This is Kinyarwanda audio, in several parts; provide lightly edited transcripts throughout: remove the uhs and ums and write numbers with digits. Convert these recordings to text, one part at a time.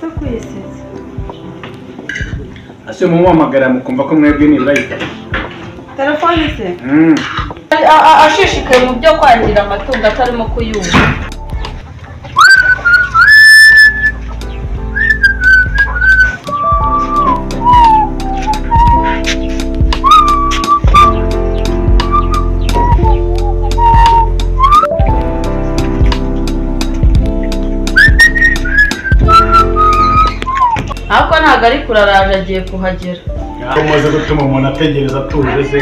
se kwisiza. Ase mumuhamagara mukumva ko mwebwe ni live. Telefone se? Ashishikaye mu byo kwangira amatungo atarimo kuyumva. Ako ntago ari kuraraje agiye kuhagera. Umaze gutuma umuntu ategereza atuje se.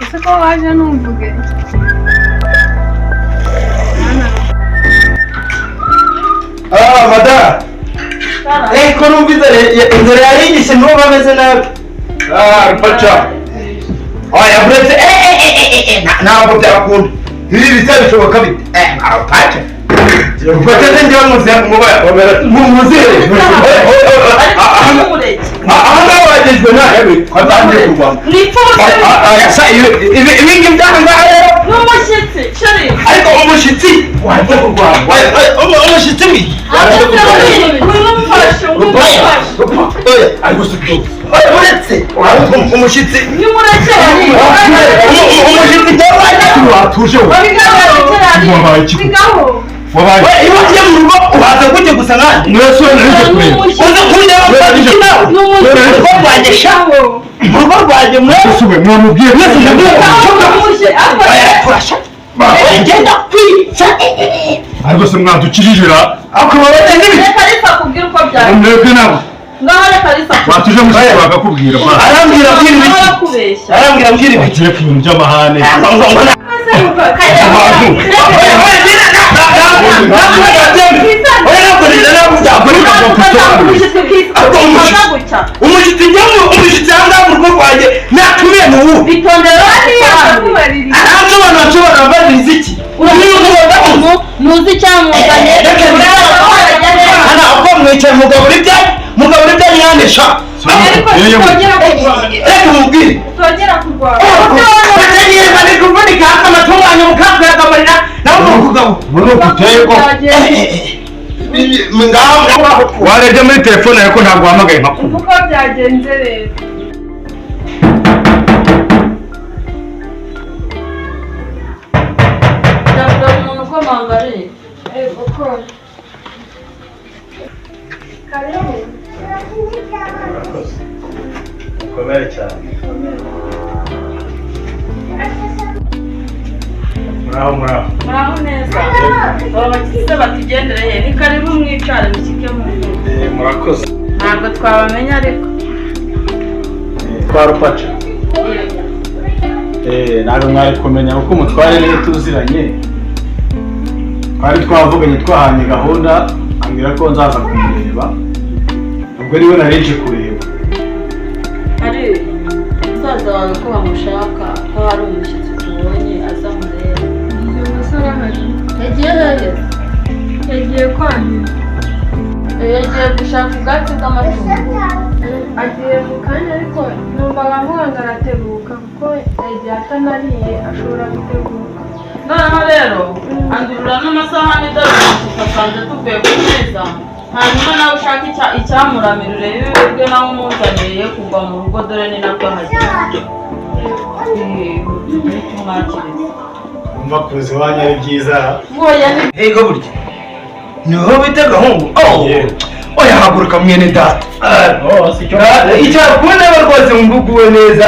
Ese ko waje numvuge. Madara. Ko numvise inzira yaringishe n'ubu bameze nabi. Rupaca. Oya buretse ntabwo byakunda. Ibi bitari bishoboka bite? Rupaca. Rupaca njye muzere. Aha wagezwe nawe kwatangiye kurwana. Ibi ngibi byahangaha rero. N'umushyitsi, shari. Ariko umushyitsi waje kurwana. Umushyitsi wi. Ariko subyo. Uretse umushyitsi. Ni murakera. Umushyitsi watuje. Bigaho. Wabaye iyo ugiye mu rugo uhaza gute gusa nani? Mwese nje kureba. Uza kurya bakina. Urugo rwanjye shaho. Urugo rwanjye mwese sube mwamubwiye. Mwese ndabwiye. Kurasha. Genda kwica. Ariko se mwadukirijira. Akubabate nibi. Kalisa kubwira uko byari. Mwebwe nabo. Ngaho Kalisa. Batuje mushaka bakakubwira. Arambwira mbwira ibiki. Arambwira mbwira ibiki. Akire ku bintu by'amahane. Umushyitsi njyamo umushyitsi hanze mu rugo rwanjye natumiye mu wubu bitondera nshobora mbaziza iki nuzi icyamuzanye uko mwicaye mugabo ibyanyu yanesha ariko tutongera kurwana reka mubwire tutongera kurwana bategeye bari kuvunika amatunganya mukakuyagamarira nawe mukugabo muri ukuteye ko warebye muri telefone yawe ko ntabwo wahamagaye makuru Uko byagenze rero. ndavuga umuntu ukomanga ari Uko. Karibu. Komere cyane. muraho neza abakiriya batugendereye ni karibu mwicare mushyike mu ntebe Murakoze. ntabwo twabamenya ariko Kwa Rupaca. Ntabwo mwari kumenya kuko umutware niwe tuziranye. Twari twavuganye twahanye gahunda ambwira ko nzaza kumureba. Ubwo niwe narinje kureba. hari umusaza wawe ko bamushaka ko hari umushyitsi tubonye aza mureba Uyu musore ahari. yagiye hehe Yagiye kwahira. yagiye gushaka ubwatsi bw'amatungo Agiye mu kanya ariko numvaga mvuga ngo aratebuka kuko yagiye atanariye ashobora gutebuka. noneho rero andurura n'amasahani dore tukasanze tuvuye ku meza hanyuma nawe ushaka icyamuramira urebe ibiryo nawe umuzaniye kuva mu rugo dore ni nabwo hageze tumwakiriza Umva kuza iwanyu ari byiza. ngoya ni Ego burya niho bita gahungu oya haguruka mwene data Si cyo. icyakunda rwose mbuguwe neza